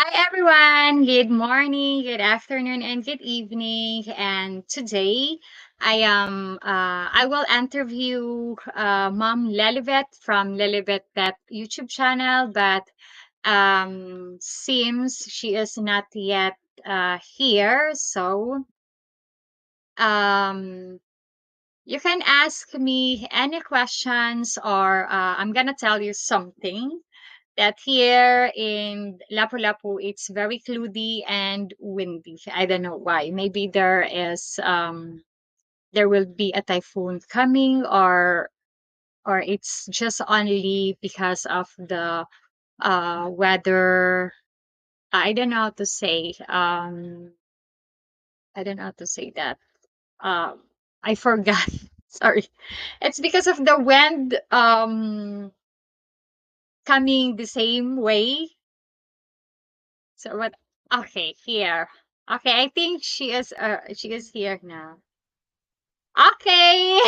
Hi everyone. Good morning, good afternoon, and good evening. And today, I will interview Mom Liliveth from Liliveth Pet YouTube channel, but seems she is not yet here. So um, you can ask me any questions, or I'm gonna tell you something that here in Lapu-Lapu it's very cloudy and windy. I don't know why. Maybe there will be a typhoon coming, or it's just only because of the weather. I don't know how to say. I don't know how to say that. Um I forgot. Sorry. It's because of the wind coming the same way. So what? Okay, here. Okay, I think she is here now. Okay.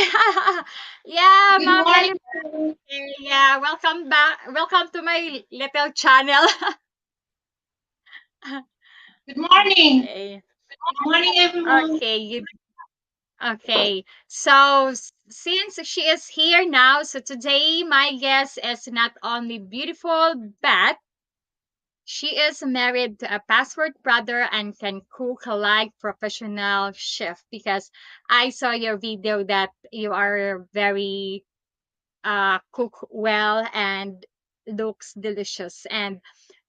Yeah, Good Mom morning. Lily. Yeah, welcome back. Welcome to my little channel. Good morning. Okay. Good morning, everyone. Okay, okay. So since she is here now, so today my guest is not only beautiful, but she is married to a passport brother and can cook like professional chef, because I saw your video that you are very cook well and looks delicious. And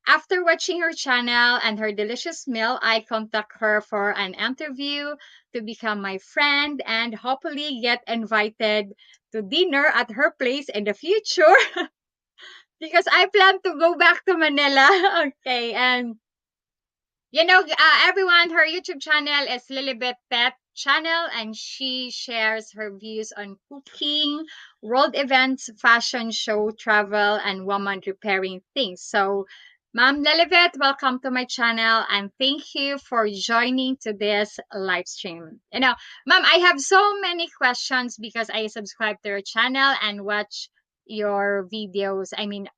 after watching her channel and her delicious meal, I contact her for an interview to become my friend and hopefully get invited to dinner at her place in the future because I plan to go back to Manila. Okay, and everyone, her YouTube channel is Lilibet Pet Channel, and she shares her views on cooking, world events, fashion show, travel, and woman repairing things. So, Ma'am Lilibet, welcome to my channel, and thank you for joining to this live stream. Ma'am, I have so many questions because I subscribe to your channel and watch your videos. I mean,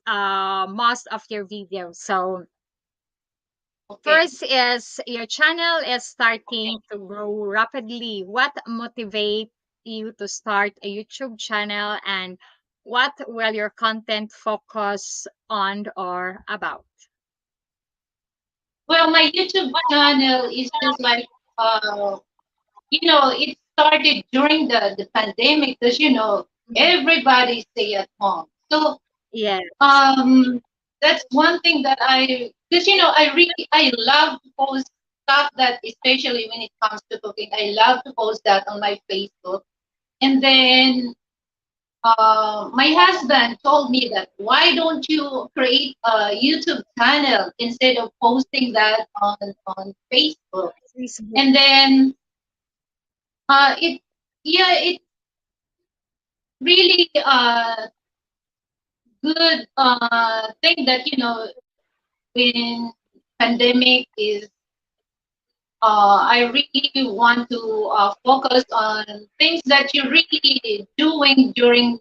most of your videos. So, Okay. first is your channel is starting to grow rapidly. What motivates you to start a YouTube channel, and what will your content focus on or about? Well, my YouTube channel is just like, it started during the pandemic because, Mhm. everybody stay at home. So, Yes. um, that's one thing that because, I love to post stuff that, especially when it comes to cooking, I love to post that on my Facebook. And then my husband told me that why don't you create a YouTube channel instead of posting that on Facebook? Facebook. And then it yeah it really good thing that when pandemic is I really want to focus on things that you're really doing during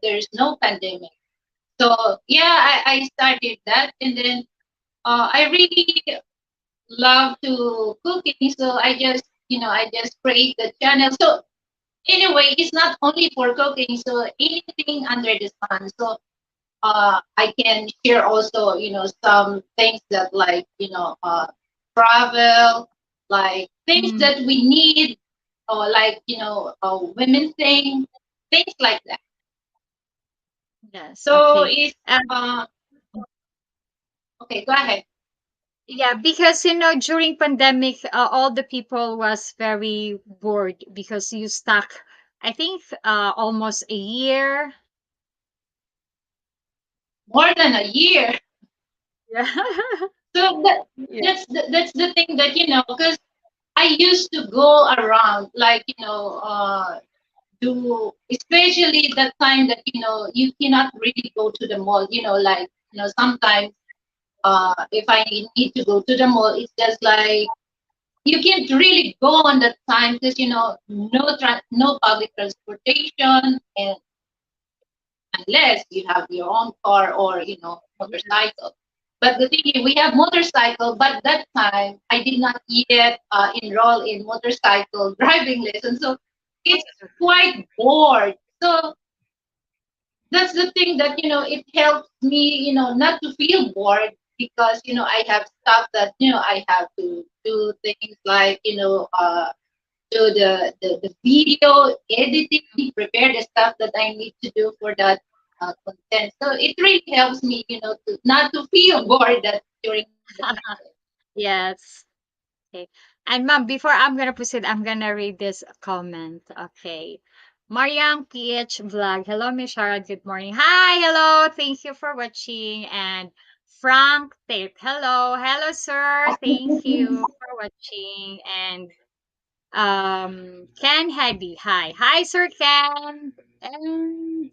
there's no pandemic. So yeah, I started that, and then I really love to cooking, so I just create the channel. So anyway, it's not only for cooking, so anything under the sun. So I can share also, some things that like travel, like things Mm, that we need, or like women things like that. yes. So Okay. it's uh okay. Go ahead. Yeah, because during pandemic, all the people was very bored because you stuck. I think almost a year. More than a year. Yeah. So that Yeah. that's the thing that because I used to go around like do especially the time that you cannot really go to the mall. Like sometimes if I need to go to the mall, it's just like you can't really go on that time because no public transportation, and unless you have your own car or motorcycle. But the thing is, we have motorcycle, but that time I did not yet enroll in motorcycle driving lesson. So it's quite bored. So that's the thing that, it helps me, not to feel bored because, I have stuff that, I have to do things like, do the video editing, prepare the stuff that I need to do for that content. So it really helps me, to not to feel bored that during the time. Yes. Okay. And ma'am, before I'm gonna proceed, I'm gonna read this comment. Okay. Mariang PH Vlog. Hello, Miss Shara. Good morning. Hi, hello. Thank you for watching. And Frank Tate. Hello. Hello, sir. Thank you for watching. And Ken Hedy. Hi. Hi, Sir Ken. And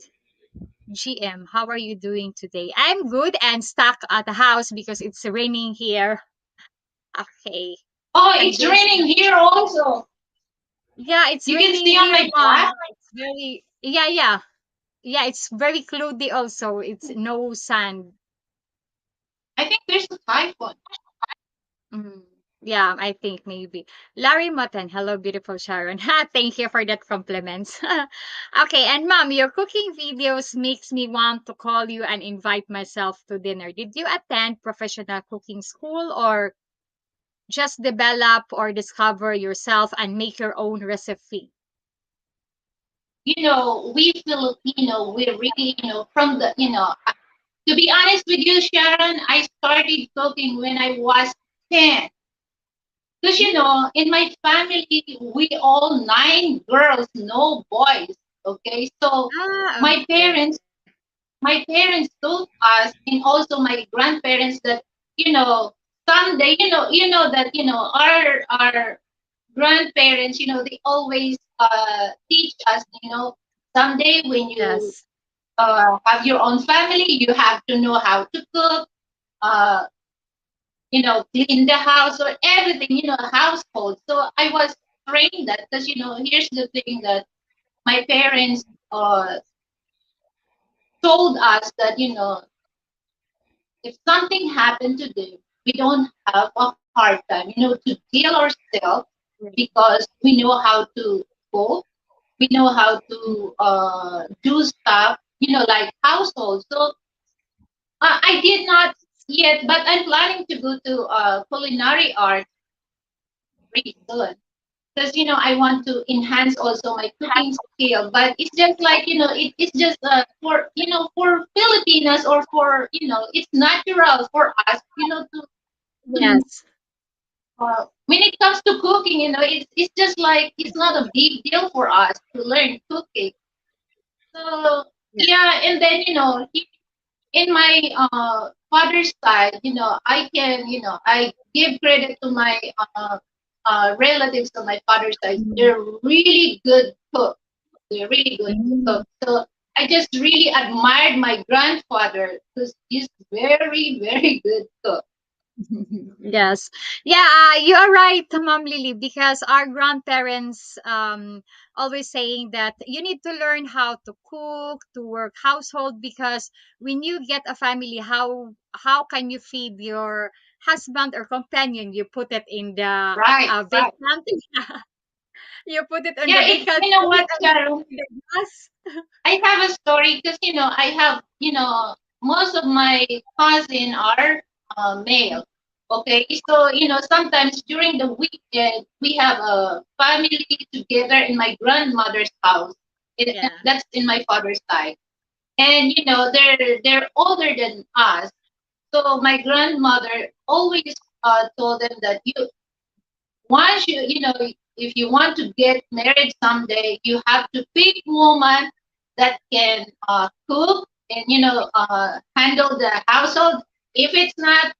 GM, how are you doing today? I'm good and stuck at the house because it's raining here. Okay. Oh, And it's there's raining here also. yeah, it's You can raining see on here, my mom. black. It's very yeah, it's very cloudy also. It's no sun. I think there's a typhoon. Mm. Yeah, I think maybe. Larry Mutton, hello, beautiful Sharon. Ha, thank you for that compliments. Okay, and mom, your cooking videos makes me want to call you and invite myself to dinner. Did you attend professional cooking school or just develop or discover yourself and make your own recipe? We Filipino, we really, from the, to be honest with you, Sharon, I started cooking when I was 10. Because, in my family, we all 9 girls, no boys. Okay. So Ah, my okay. parents, my parents told us, and also my grandparents that, you know, someday, that, our grandparents, they always teach us, someday when you Yes. have your own family, you have to know how to cook, uh, clean the house or everything, household. So I was trained that because, here's the thing that my parents told us that, if something happened to them, we don't have a hard time, to heal ourselves because we know how to cook, we know how to do stuff, like household. So I did not yet, but I'm planning to go to culinary art pretty soon because I want to enhance also my cooking skill. But it's just like it's just for for Filipinas or for it's natural for us to Yes. when it comes to cooking, it's just like it's not a big deal for us to learn cooking. So Yeah. yeah, and then in my father's side, I can, I give credit to my relatives on my father's side. Mhm. They're really good cook. They're really good Mm. cook. So I just really admired my grandfather because he's very, very good cook. Yes. Yeah, you are right, Mom Lily, because our grandparents always saying that you need to learn how to cook, to work household because when you get a family, how can you feed your husband or companion? You put it in the Right, big right. pantry. You put it on Yeah, the big pantry you know what, and Sharon? in the gas. I have a story because I have most of my cousin are male. Okay, so sometimes during the weekend we have a family together in my grandmother's house. And Yeah. that's in my father's side, and they're older than us. So my grandmother always told them that once if you want to get married someday, you have to pick woman that can cook and handle the household. If it's not,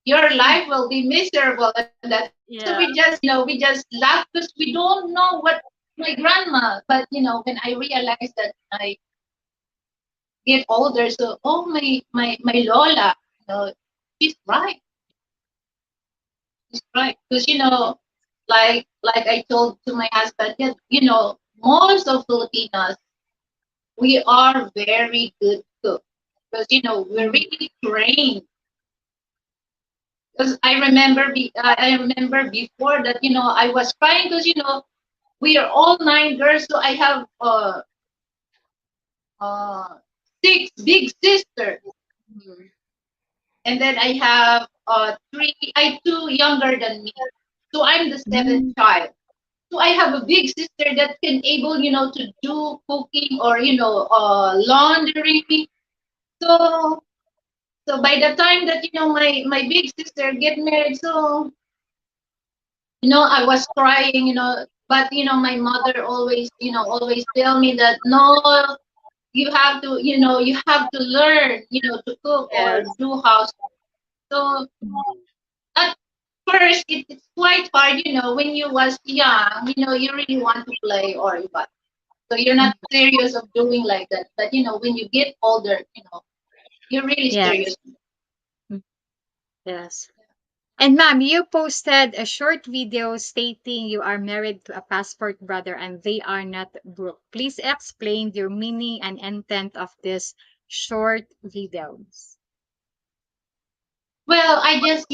your life will be miserable and that. So we Yeah. just we just laugh because we don't know what my grandma. But when I realized that I get older, so oh my Lola, she's right. Right, because like I told to my husband, that most of Filipinos, we are very good cooks because we're Mm. really trained. Because I remember before that, I was crying because, we are all nine girls, so I have uh, six big sisters, Mm. and then I have two younger than me. So I'm the seventh Mm. child. So I have a big sister that can able, to do cooking or, laundry. So so by the time that, my big sister get married, so I was crying, but my mother always, always tell me that no, you have to learn, to cook or Yes. do house. So Mm. at first it's quite hard, when you was young, you really want to play or what. So you're Mm. not serious of doing like that. But when you get older, you're really Yes. serious. Mm. Yes. And ma'am, you posted a short video stating you are married to a passport brother and they are not Brooke. Please explain your meaning and intent of this short videos. Well, I just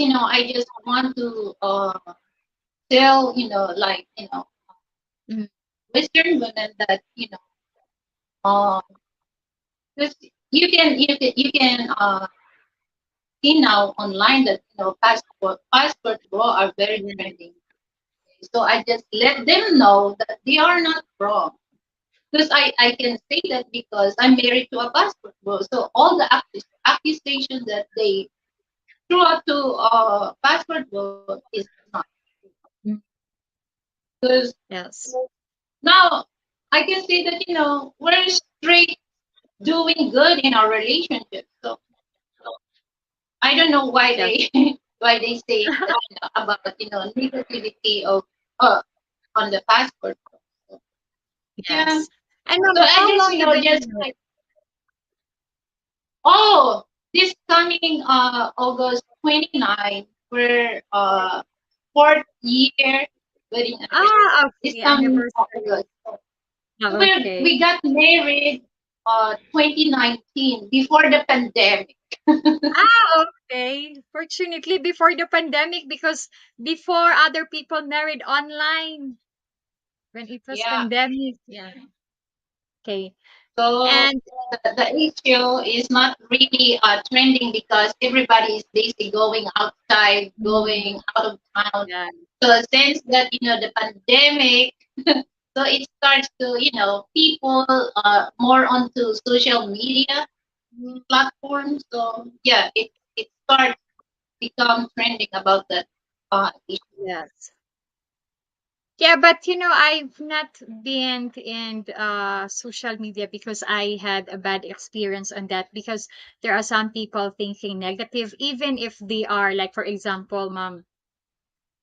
want to tell, like, Mm. Western women that, um, 'cause you can see now online that, passport law are very Yeah. trending. So I just let them know that they are not wrong. Because I can say that because I'm married to a passport bro. So all the accusations that they threw out to passport bro is not. Mm. Because Yes. now I can say that, we're straight doing good in our relationship. So I don't know why Yes. they why they say that, about, negativity of uh on the passport. So, yeah. Yes. And So ma'am, I how just, long you been just married? like, oh, this coming August 29, we're fourth year wedding anniversary. Ah, This okay, coming anniversary. August. So Ah, okay. we got married 2019 before the pandemic. Ah, okay. Fortunately, before the pandemic, because before other people married online when it was Yeah. pandemic. Yeah. Okay. So And the issue is not really trending because everybody is basically going outside, mm, going out of town. yeah. So since that, the pandemic, so it starts to, people more onto social media Mm, platforms. So yeah, it starts become trending about that issue. yes. Yeah, but I've not been in social media because I had a bad experience on that because there are some people thinking negative, even if they are like, for example, mom,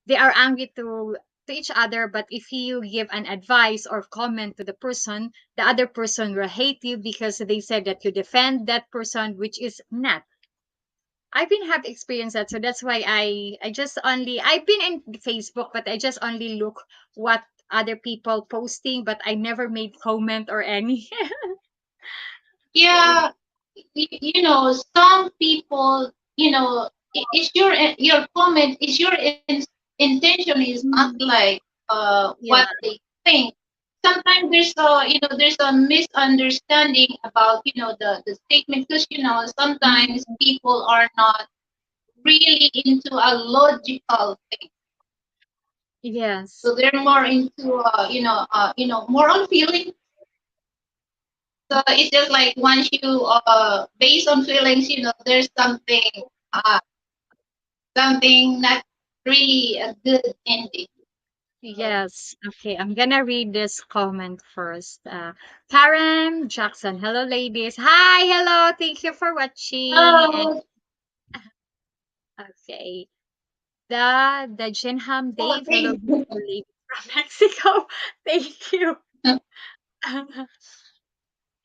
they are angry to each other, but if you give an advice or comment to the person, the other person will hate you because they said that you defend that person, which is not. I've been have experienced that, so that's why I just only I've been in Facebook, but I just only look what other people posting, but I never made comment or any. Okay. Yeah, some people, is your comment is your intention is not Mm, like what yeah. they think. Sometimes there's a misunderstanding about, the statement because, sometimes Mm, people are not really into a logical thing. yes. So they're more into more on feeling. So it's just like once you based on feelings, there's uh something not really a good ending. So, Yes. Okay. I'm gonna read this comment first. Karen Jackson. Hello, ladies. Hi. Hello. Thank you for watching. And oh, okay. The Jinham oh, Dave. Hello, thank beautiful lady from Mexico. Thank you.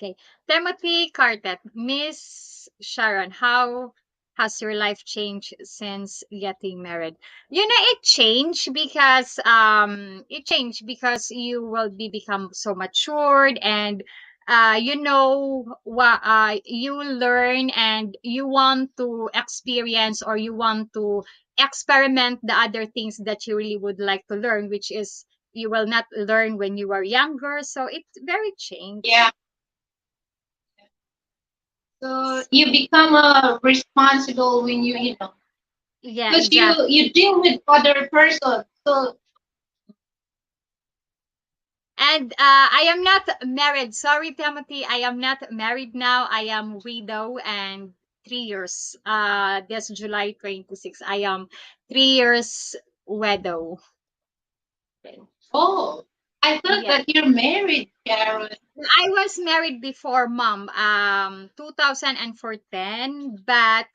Okay. Timothy Cartet, Miss Sharon, how has your life changed since getting married? It changed because you will be become so matured and what you learn and you want to experience or you want to experiment the other things that you really would like to learn, which is you will not learn when you were younger. So it's very Yeah. changed. So you become responsible when you know, Yeah, because exactly. you deal with other person. So And I am not married. Sorry, Timothy. I am not married now. I am widow and 3 years. This July 26. I am 3 years widow. oh, I thought Yeah. that you're married, Sharon. I was married before, mom. 2014, but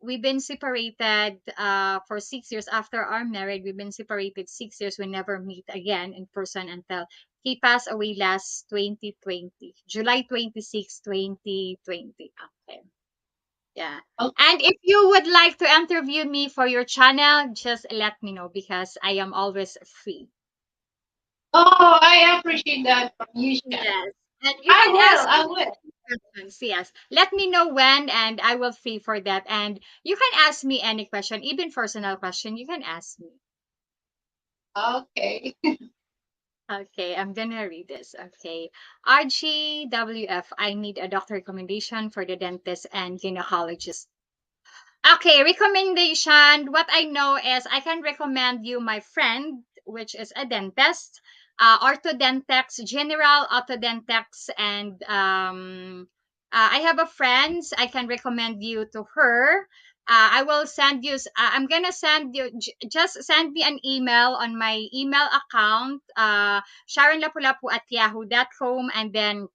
we've been separated for 6 years after our marriage. We've been separated 6 years. We never meet again in person until he passed away last 2020, July 26, 2020. Okay. Yeah. Oh, And if you would like to interview me for your channel, just let me know because I am always free. oh, I appreciate that from you, Sharon. Yes. And you I can will. ask I me will. questions. Yes. Let me know when and I will free for that. And you can ask me any question, even personal question, you can ask me. Okay. Okay, I'm gonna read this. Okay. RGWF, I need a doctor recommendation for the dentist and gynecologist. Okay, recommendation. What I know is I can recommend you my friend, which is a dentist, orthodontics, general orthodontics, and I have a friend. I can recommend you to her. I will send you. I'm gonna send you. Just send me an email on my email account, sharonlapulapu@yahoo.com, and then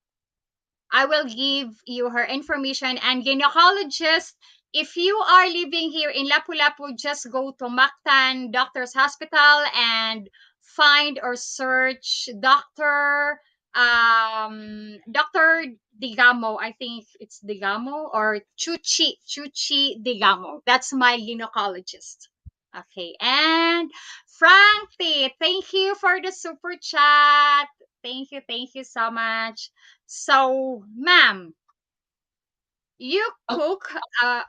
I will give you her information. And gynecologist, if you are living here in Lapu-Lapu, just go to Mactan Doctor's Hospital and find or search Dr. Digamo. I think it's Digamo or Chuchi Digamo. That's my gynecologist. Okay, and Frankie, thank you for the super chat. Thank you so much. So, ma'am, you Oh, cook uh,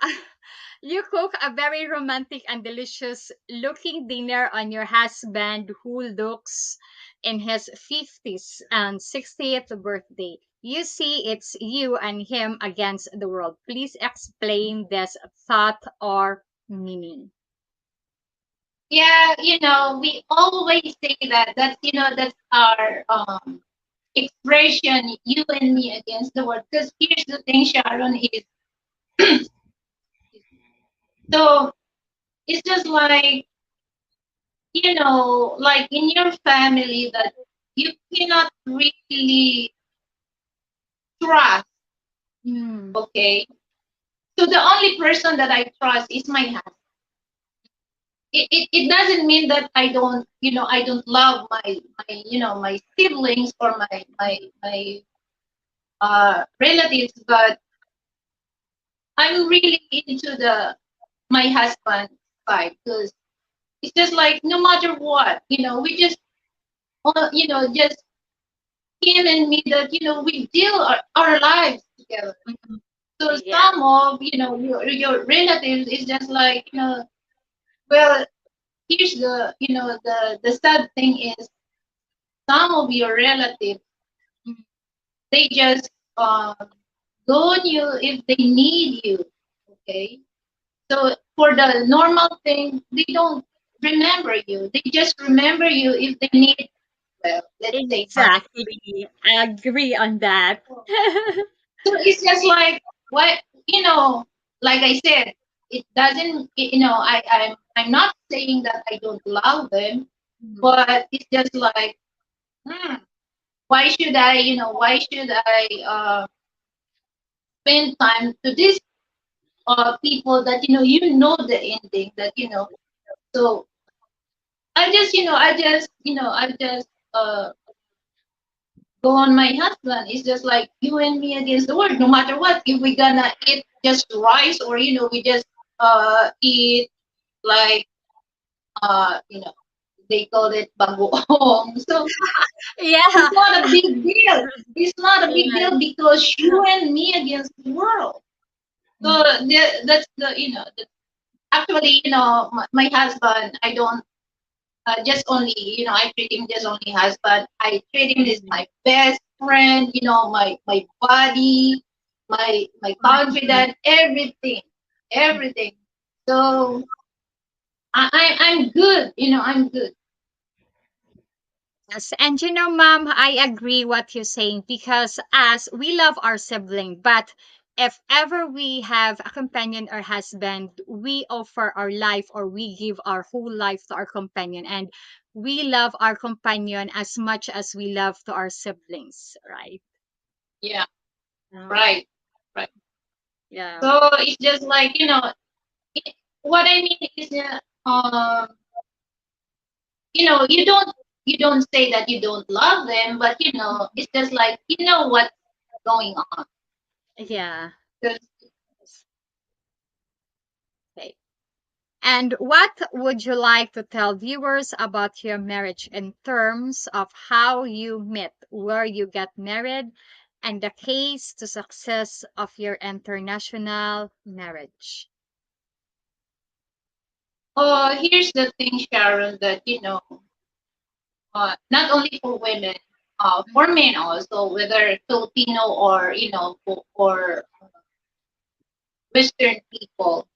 you cook a very romantic and delicious looking dinner on your husband who looks in his 50s and 60th birthday. You see, it's you and him against the world. Please explain this thought or meaning. yeah, we always say that. That's our expression, you and me against the world. Because here's the thing, Sharon, is so it's just like, like in your family that you cannot really trust, Mm, okay? So the only person that I trust is my husband. It doesn't mean that I don't love my siblings or my relatives, but I'm really into the my husband side, because it's just like no matter what, we just just him and me, that we deal our lives together. mm, So yeah. some of your relatives is just like, well, here's the sad thing is, some of your relatives, Mm, they just um loan you if they need you. Okay. So for the normal thing, they don't remember you. They just remember you if they need, well, let's say money. exactly. I agree on that. So it's just like, what, like I said, it doesn't, I'm not saying that I don't love them, Mm, but it's just like, hmm, why should I spend time to these people that the ending, that so I just go on my husband. It's just like you and me against the world. No matter what, if we're gonna eat just rice, or we just eat like they call it bagoong. So yeah. it's not a big deal. It's not a big Yes. deal because you and me against the world. So Mm, that's the actually, my husband, I don't just only, I treat him just only husband. I treat him as Mhm. my best friend, my buddy, my Mhm. confidant, everything, everything. So I'm good, I'm good. Yes, and mom, I agree what you're saying because as we love our sibling, but if ever we have a companion or husband, we offer our life or we give our whole life to our companion, and we love our companion as much as we love to our siblings, right? Yeah, Yeah. right, right. Yeah. So it's just like, it, what I mean is, you don't say that you don't love them, but it's just like what's going on. Yeah. 'Cause, Okay. And what would you like to tell viewers about your marriage in terms of how you met, where you got married, and the case to success of your international marriage? here's the thing, Sharon, that not only for women, for men also, whether Filipino or for Western people,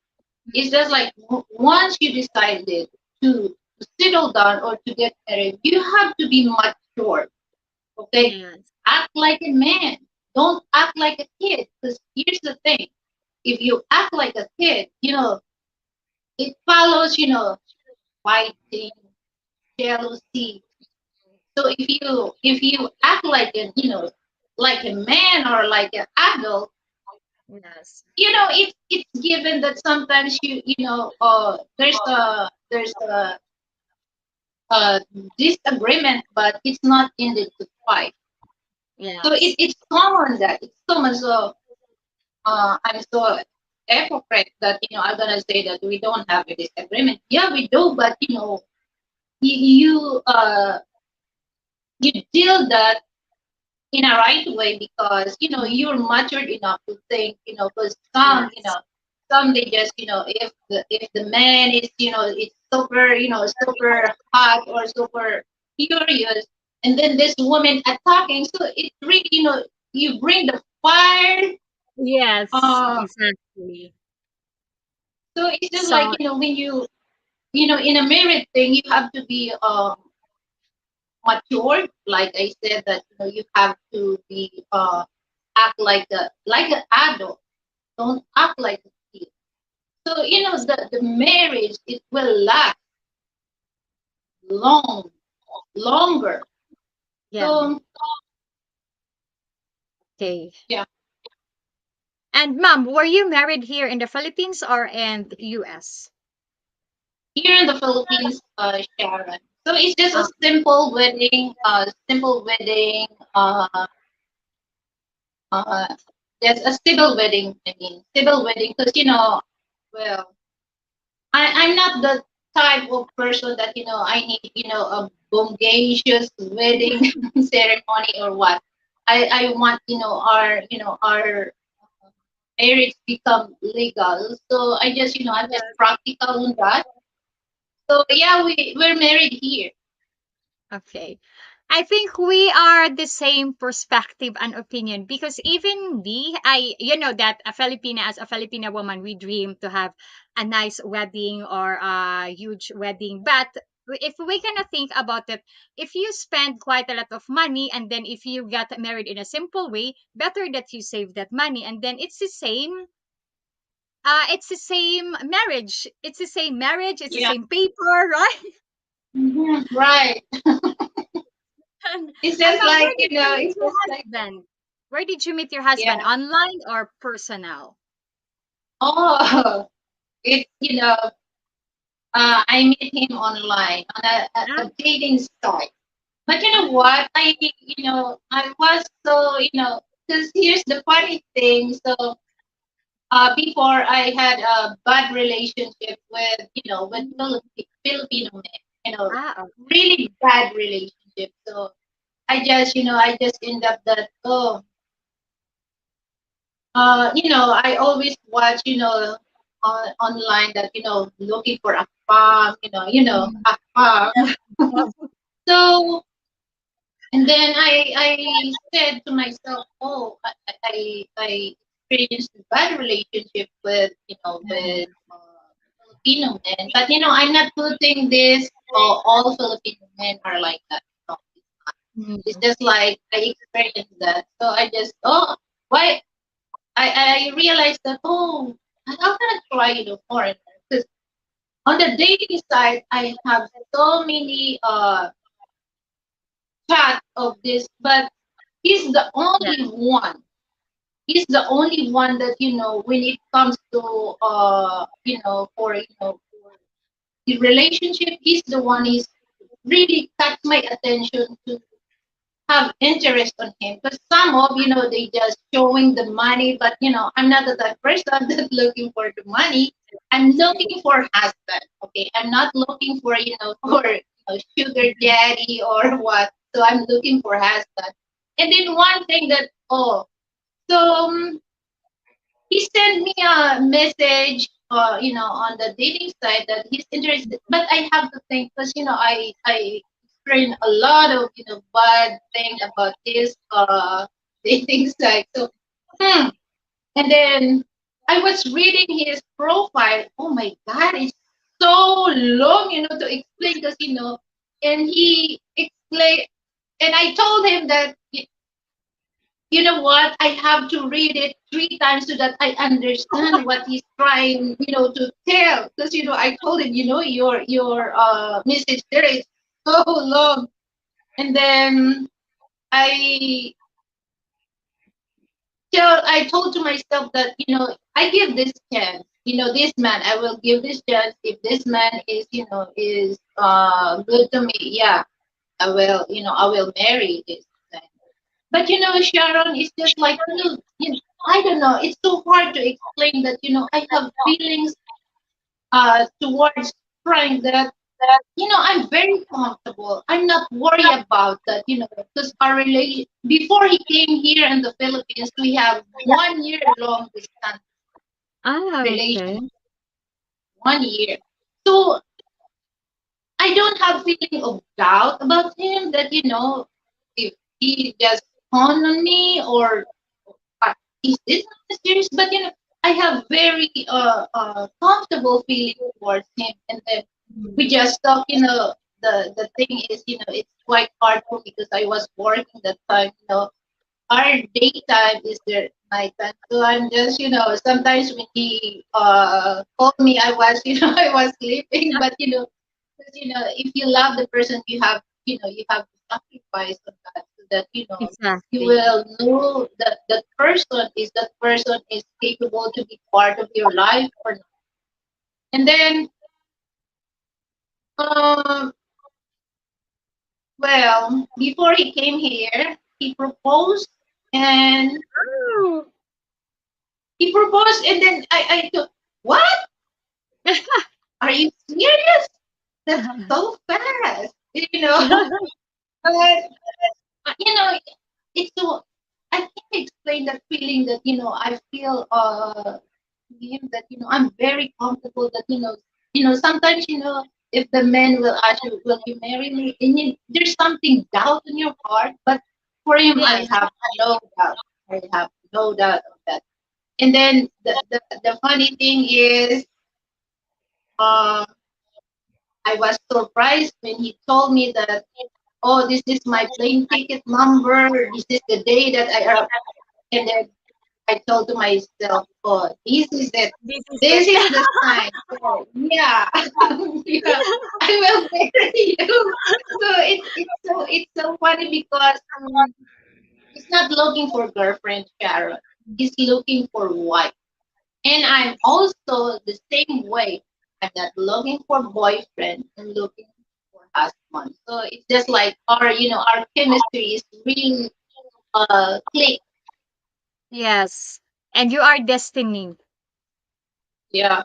it's just like once you decided to settle down or to get married, you have to be mature. Okay, Yes. act like a man. Don't act like a kid. Because here's the thing: if you act like a kid, it follows, fighting, jealousy. So if you act like like a man or like an adult, Yes. it's given that sometimes there's a disagreement, but it's not ended to fight. So Yes. it's common that it's common. So I'm so hypocrite that I'm gonna say that we don't have a disagreement. Yeah, we do, but you you, uh, you deal that in a right way because you're matured enough to think. Because Yes. some they just if the man is it's super super hot or super furious, and then this woman attacking, so it really you bring the fire. Yes. uh Exactly. so it's just like So, when in a married thing, you have to be mature. Like I said, that you have to be act like an adult. Don't act like a kid. So yes. the marriage, it will last long, longer. Yeah. So Okay. yeah, And mom, were you married here in the Philippines or in the US? here in the Philippines, Sharon. So it's just a Uh, simple wedding. Simple wedding. Uh, just a civil wedding. I mean, civil wedding, because well, I'm not the type of person that I need a bombastic wedding ceremony or what. I want our marriage become legal. So I'm just yes. practical on that. So yeah, we're married here. Okay. I think we are the same perspective and opinion because even me, that a Filipina, as a Filipina woman, we dream to have a nice wedding or a huge wedding. But if we kind of think about it, if you spend quite a lot of money and then if you get married in a simple way, better that you save that money and then it's the same marriage. It's the same marriage, it's the Yeah. same paper, right? Right. And, It's and just mom, where like did you meet it's your just like husband? Where did you meet your husband? yeah. Online or personal? Oh, it's I met him online on Ah, a dating site. But you know what? I was so, because here's the funny thing. So, before I had a bad relationship with Filipino men, okay. really bad relationship. So, I just end up that, I always watch, online that looking for a farm, Mm. a farm. Oh, So and then I said to myself, oh, I experienced a bad relationship with Filipino men, but I'm not putting this. All Filipino men are like that. No, it's mm. just like I experienced that. So I just why I realized that how can I try foreigner? Because on the dating side I have so many chat of this, but he's the Yeah. only one. He's the only one that when it comes to for the relationship, he's the one is really catch my attention to have interest on him. Because some of they just showing the money, but I'm not that person that looking for the money. I'm looking for husband. Okay, I'm not looking for for sugar daddy or what. So I'm looking for husband. And then one thing that so he sent me a message on the dating site that he's interested, but I have to think because I experienced a lot of bad thing about this dating site. So hmm. And then I was reading his profile. Oh my god, it's so long to explain because and he explained, and I told him that you know what? I have to read it 3 times so that I understand what he's trying, to tell. Because I told him, your message there is so long, and then I I told to myself that I give this chance. This man, I will give this chance. If this man is good to me, yeah, I will. I will marry this man. But Sharon, it's just like I don't know. It's so hard to explain that I have feelings towards Frank that I'm very comfortable. I'm not worried about that. Because our relation before he came here in the Philippines, we have 1 year long distance Ah, okay. relation. 1 year. So I don't have feeling of doubt about him that if he just con on me or is this not serious? But I have very comfortable feeling towards him, and then Mm. we just talk. The thing is, it's quite hard for me because I was working that time. Our daytime is their nighttime, so I'm just sometimes when he called me, I was I was sleeping, but because if you love the person, you have to sacrifice on that so that you Exactly. will know that that person is capable to be part of your life or not. And then um well, before he came here, he proposed, and Oh. and then I thought, what, are you serious? That's so fast, but it's so I can't explain that feeling that I feel him that I'm very comfortable that sometimes if the man will ask you, will you marry me, and there's something doubt in your heart, but for him I Yes. have no doubt. I have no doubt of that. And then the funny thing is uh, I was surprised when he told me that, oh, this is my plane ticket number, this is the day that I arrived. And then I told to myself, oh, this is it. This is This it. is the sign. So, yeah, yeah, I will marry you. So it's so funny because he's not looking for girlfriend, Sharon. He's looking for wife. And I'm also the same way. I'm not looking for boyfriend. I'm looking for husband. So it's just like our chemistry is really click. Yes. And you are destiny. Yeah.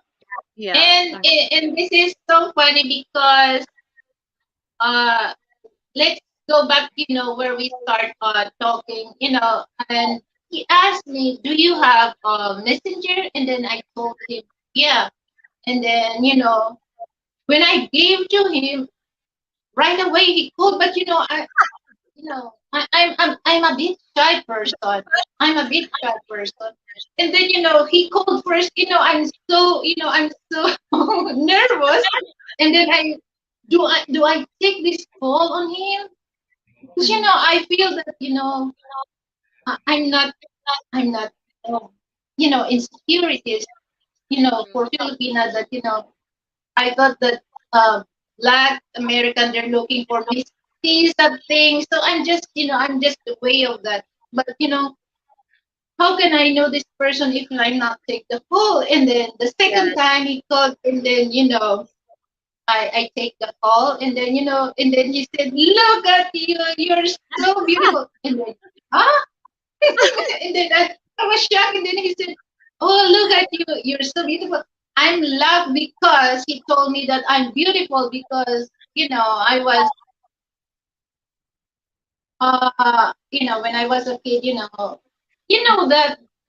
Yeah. And this is so funny because uh let's go back where we start talking and he asked me, do you have a messenger? And then I told him yeah. And then, when I gave to him, right away he called, but I'm a bit shy person. I'm a bit shy person. And then, he called first, I'm so nervous. And then do I take this call on him? Because, I feel that, I'm not, I'm not, um, insecurities, for Filipina that, I thought that Black American they're looking for mestiza things. So I'm just the way of that. But how can I know this person if I not take the call? And then the second Yes. time he called, and then I take the call, and then and then he said, "Look at you, you're so beautiful." And then ah, and then I was shocked, and then he said, "Oh, look at you, you're so beautiful." I'm loved because he told me that I'm beautiful because I was when I was a kid,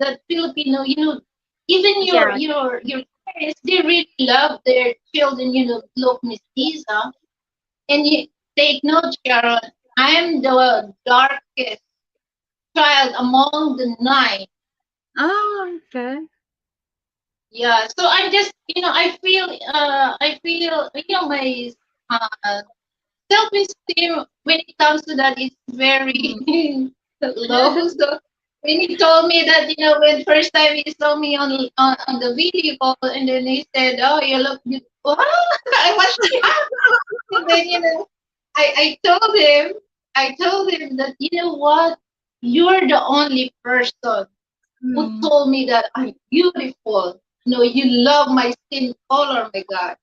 that Filipino, even Yeah. your parents, they really love their children, look mestiza. And you take note, Sharon, I'm the darkest child among the nine. Oh, okay. Yeah, so I'm just, I feel, my uh, self-esteem when it comes to that is very Mm. low. So when he told me that, when first time he saw me on the video call, and then he said, "Oh, you look beautiful," I was shocked. And then, I told him that, what, you're the only person who Mm. told me that I'm beautiful. You love my skin color, my God.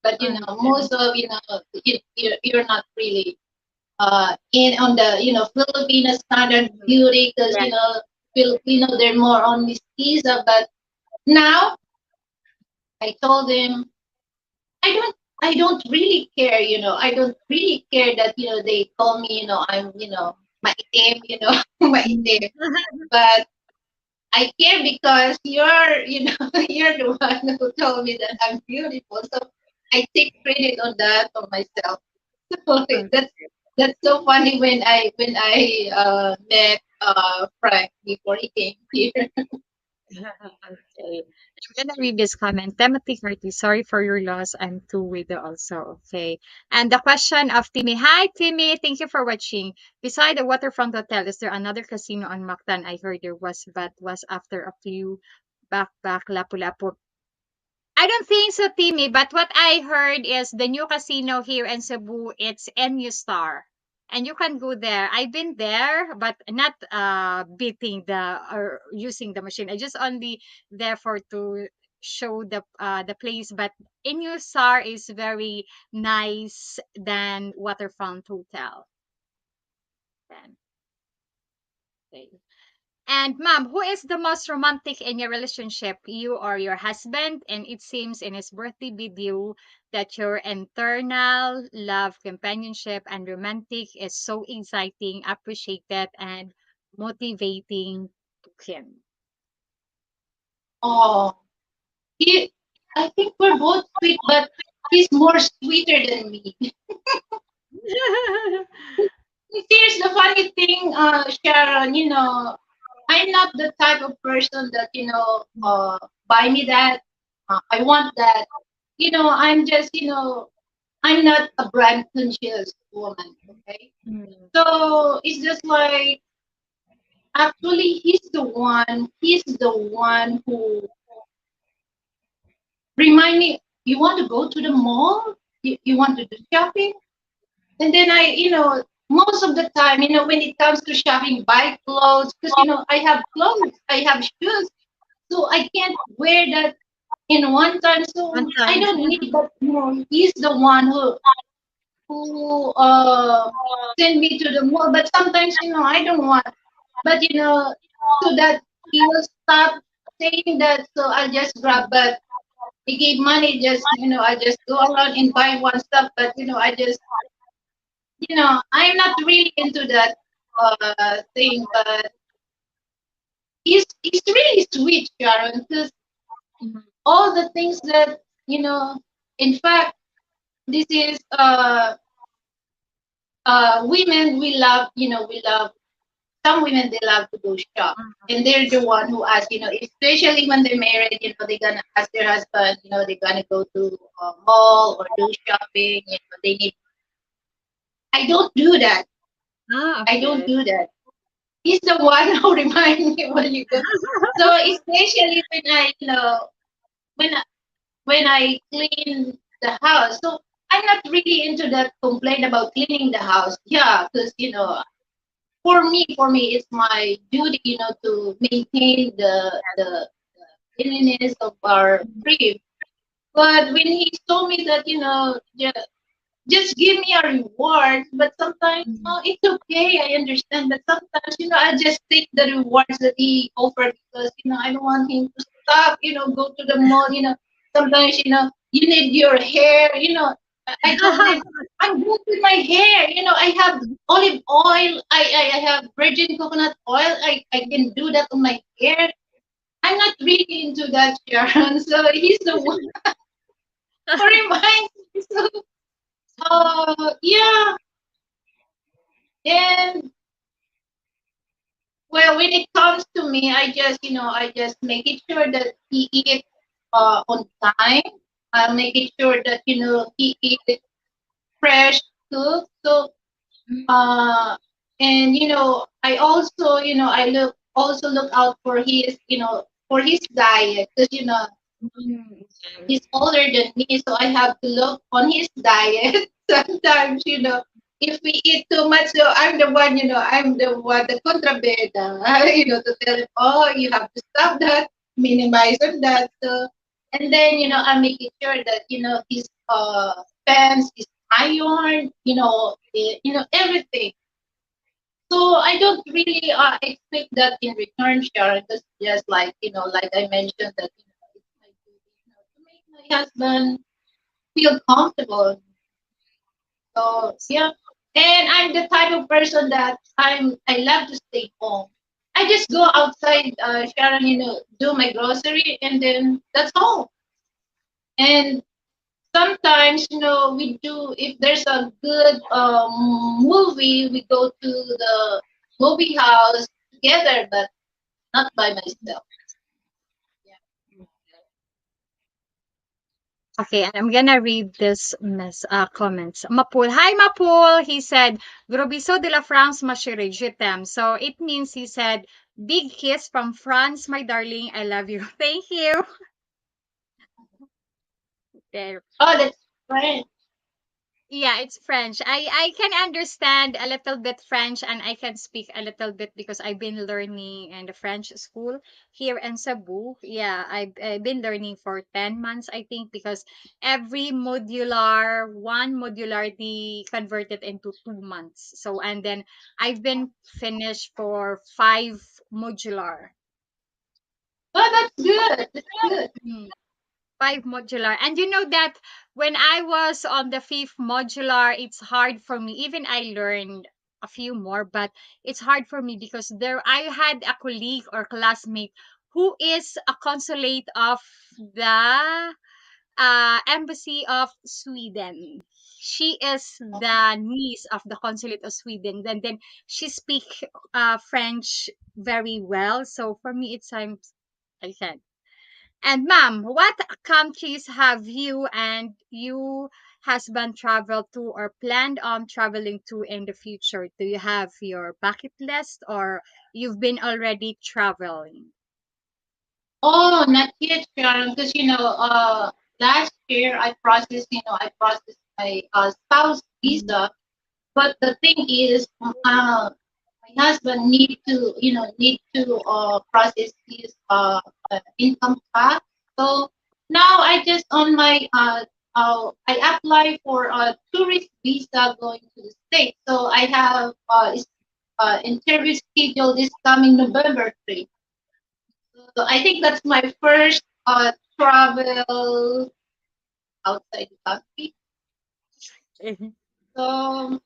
But Okay. most of you're not really in on the Filipino standard Mhm. beauty, because Yeah. Filipino they're more on mestiza. But now I told him I don't really care. I don't really care that they call me I'm maitim, Mm. maitim. But I care because you're you're the one who told me that I'm beautiful. So I take credit on that for myself. So that's Okay. that's so funny when I met Frank before he came here. Okay. I'm gonna read this comment. Timothy Curtis, sorry for your loss. I'm too widow also. Okay. And the question of Timmy. Hi, Timmy. Thank you for watching. Beside the waterfront hotel, is there another casino on Mactan? I heard there was, but was after a few back Lapu-Lapu. I don't think so, Timmy. But what I heard is the new casino here in Cebu. It's NU Star, and you can go there. I've been there, but not beating the or using the machine. I just only there for to show the place. But NU Star is very nice than Waterfront Hotel. Then, okay. And ma'am, who is the most romantic in your relationship, you or your husband? And it seems in his birthday video that your internal love, companionship, and romantic is so exciting, appreciated, and motivating to him. Oh, he. I think we're both sweet, but he's more sweeter than me. Here's the funny thing, Sharon. I'm not the type of person that buy me that. I want that. I'm just I'm not a brand conscious woman. Okay, Mm. so it's just like actually he's the one. He's the one who remind me. You want to go to the mall? You want to do shopping? And then most of the time, when it comes to shopping, buy clothes, because, I have clothes, I have shoes, so I can't wear that in one time. One So I time. don't need that. He's the one who send me to the mall. But sometimes, I don't want. But so that he will stop saying that, so I'll just grab. But he gave money, just I just go around and buy one stuff. But I just I'm not really into that thing, but he's really sweet, Sharon. Because all the things that, in fact, this is women, we love, some women, they love to go shop. And they're the one who ask, especially when they're married, they're gonna ask their husband, they're gonna go to a mall or do shopping, they need. I don't do that. Ah, I don't okay. do that. He's the one who remind me when you go. So especially when when I, when I clean the house. So I'm not really into that complaint about cleaning the house. Yeah, because for me, it's my duty, to maintain the cleanliness of our crib. But when he told me that, just give me a reward, but sometimes, Mhm. it's okay, I understand. But sometimes, I just take the rewards that he offered because, I don't want him to stop, go to the mall. Sometimes, you need your hair. I told him, I'm good with my hair. I have olive oil, I have virgin coconut oil, I can do that on my hair. I'm not really into that, Sharon. So he's the one who reminds me. So, yeah. And well, when it comes to me, I just make it sure that he eat on time. I make it sure that he eat fresh food. So uh, and I also I look out for his diet because Mhm. he's older than me, so I have to look on his diet. Sometimes, if we eat too much, so I'm the one, the contrabenda, to tell him, oh, you have to stop that, minimize on that. So, and then, I'm making sure that, his pants is ironed, everything. So I don't really expect that in return, Sharon. Just like, like I mentioned that, it's my duty, to make my husband feel comfortable. So yeah, and I'm the type of person that I love to stay home. I just go outside, Sharon, do my grocery, and then that's all. And sometimes, we do, if there's a good movie, we go to the movie house together, but not by myself. Yeah. Okay, and I'm gonna read this comments. Mapul. Hi, Mapul. He said, Grobiso de la France, ma chérie, je t'aime. So it means he said, big kiss from France, my darling. I love you. Thank you. There. Oh, that's right. Yeah, it's French. I can understand a little bit French and I can speak a little bit because I've been learning in the French school here in Cebu. Yeah, I've been learning for 10 months, I think, because every one modularity converted into 2 months. So, and then I've been finished for five modular. Oh, that's good. That's good. Five modular. And you know that when I was on the fifth modular, it's hard for me. Even I learned a few more, but it's hard for me because there I had a colleague or classmate who is a consulate of the embassy of Sweden. She is the niece of the consulate of Sweden. Then she speak French very well. So for me, it's I can. And ma'am, what countries have you and you husband traveled to or planned on traveling to in the future? Do you have your bucket list or you've been already traveling? Oh, not yet, Sharon, because last year I processed my spouse Mhm. visa, but the thing is, my husband need to process his income tax. So now I just on my I apply for a tourist visa going to the States. So I have interview schedule this coming November 3. So I think that's my first travel outside the country. Mhm. So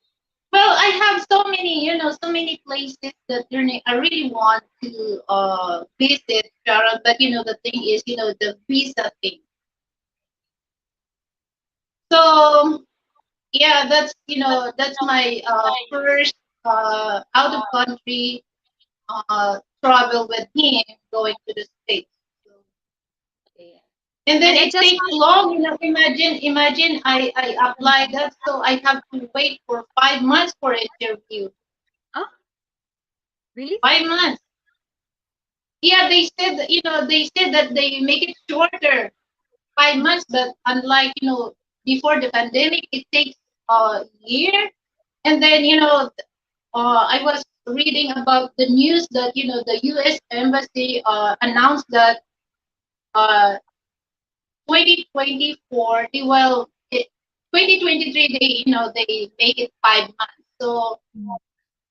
Well, I have so many, so many places that I really want to visit, Sharon. But the thing is, the visa thing. So yeah, that's my first out of country travel with him going to the States. So, Yeah. and then And I it just takes want, long, imagine I applied that, so I have to wait for 5 months for interview. oh, really? 5 months. Yeah, they said that they make it shorter, 5 months, but unlike, before the pandemic, it takes a year. And then, I was reading about the news that, the U.S. Embassy announced that uh, 2024, 2023, they make it 5 months. So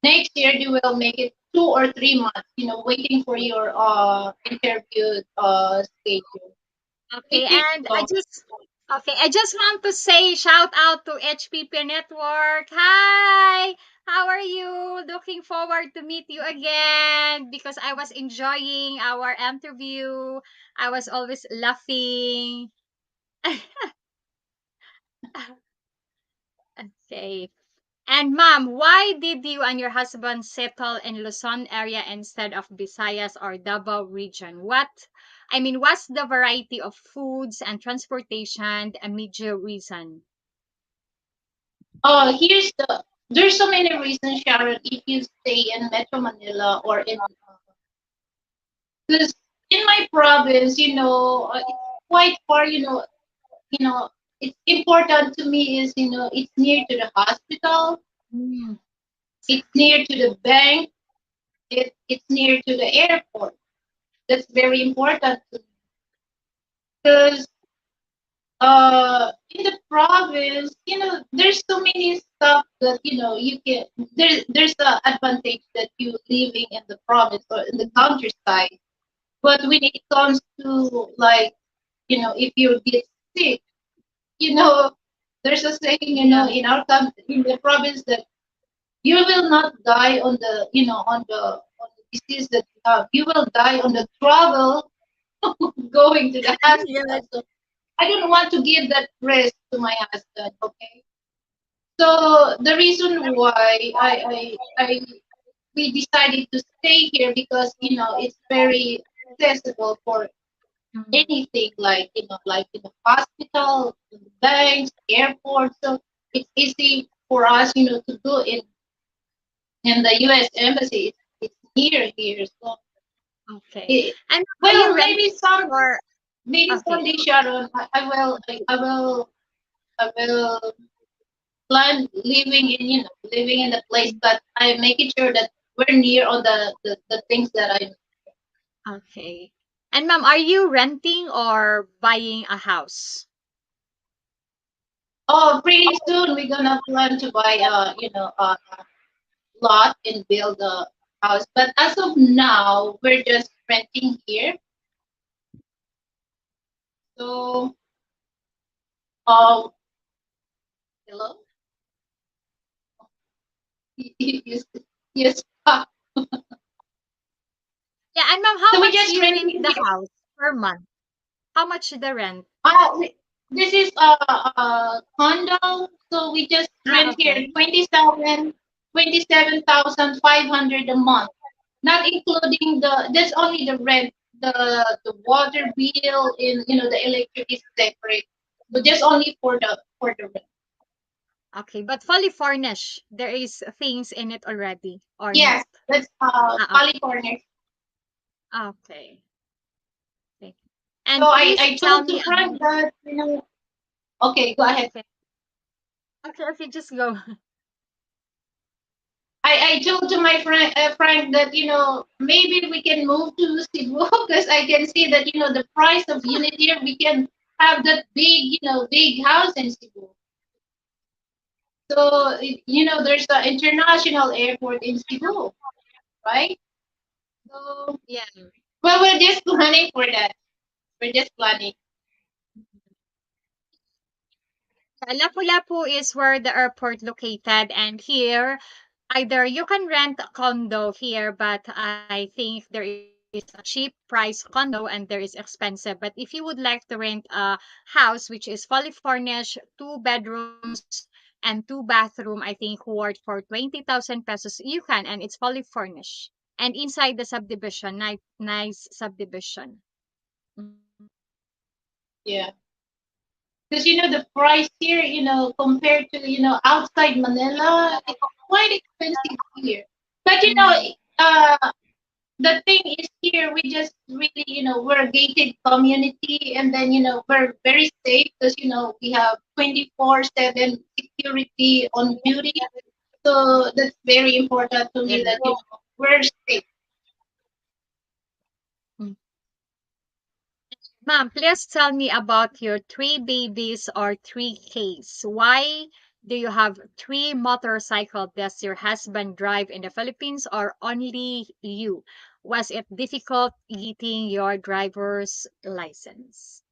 next year, they will make it 2 or 3 months, waiting for your interview schedule. It Okay, takes and long. I just want to say shout out to HPP Network. Hi, how are you? Looking forward to meet you again because I was enjoying our interview. I was always laughing. Okay. And mom, why did you and your husband settle in Luzon area instead of Visayas or Davao region? What's the variety of foods and transportation a major reason? There's so many reasons, Sharon, if you stay in Metro Manila or because in my province, it's quite far, you know, it's important to me is, it's near to the hospital, Mm, it's near to the bank, it's near to the airport. That's very important to me because in the province, there's so many stuff that you can there's the advantage that you living in the province or in the countryside. But when it comes to, like, if you get sick, you know, there's a saying, yeah. in our country, in the province, that you will not die on the, on the disease that you have. You will die on the travel going to the Yes. hospital. So I don't want to give that risk to my husband. Okay. So the reason why we decided to stay here because it's very accessible for Mm, anything, like in the hospital, in the banks, airport. So it's easy for us, to do in the U.S. embassy. It's near here. So okay. it, And are you well, renting or maybe okay? someday, Sharon, I will plan living in the place, but I'm making sure that we're near on the things that I. Okay. And ma'am, are you renting or buying a house? Oh, pretty soon we're gonna plan to buy a lot and build a house. But as of now, we're just renting here. So, hello, yes, yes. Yeah, and ma'am, how So we much just you rent renting the here. house per month? How much the rent? This is a condo, so we just Ah, rent here okay. 27,500 a month, not including that's only the rent, the water bill, in the electric is separate, but just only for the rent. Okay, but fully furnished. There is things in it already or not? Yes, that's Ah, California. okay. Okay. So And I please I tell told me to Frank that, okay, go ahead. okay. Okay, just go. I told to my friend Frank that maybe we can move to Cebu because I can see that the price of unit here, we can have that big house in Cebu. So there's an international airport in Cebu, right? So Yeah. well, we're just planning for that. We're just planning. Lapu-Lapu is where the airport located, and here either you can rent a condo here, but I think there is a cheap price condo and there is expensive. But if you would like to rent a house which is fully furnished, two bedrooms and two bathroom, I think worth for 20,000 pesos, you can, and it's fully furnished. And inside the subdivision, nice subdivision. Mm. Yeah. Because the price here, compared to outside Manila, it's quite expensive here. But Mm. the thing is here we just really we're a gated community, and then we're very safe because we have 24/7 security on duty. So that's very important to me that Yeah. we're safe. Mm. Ma'am, please tell me about your three babies or three Ks. Why do you have three motorcycles? Does your husband drive in the Philippines or only you? Was it difficult getting your driver's license?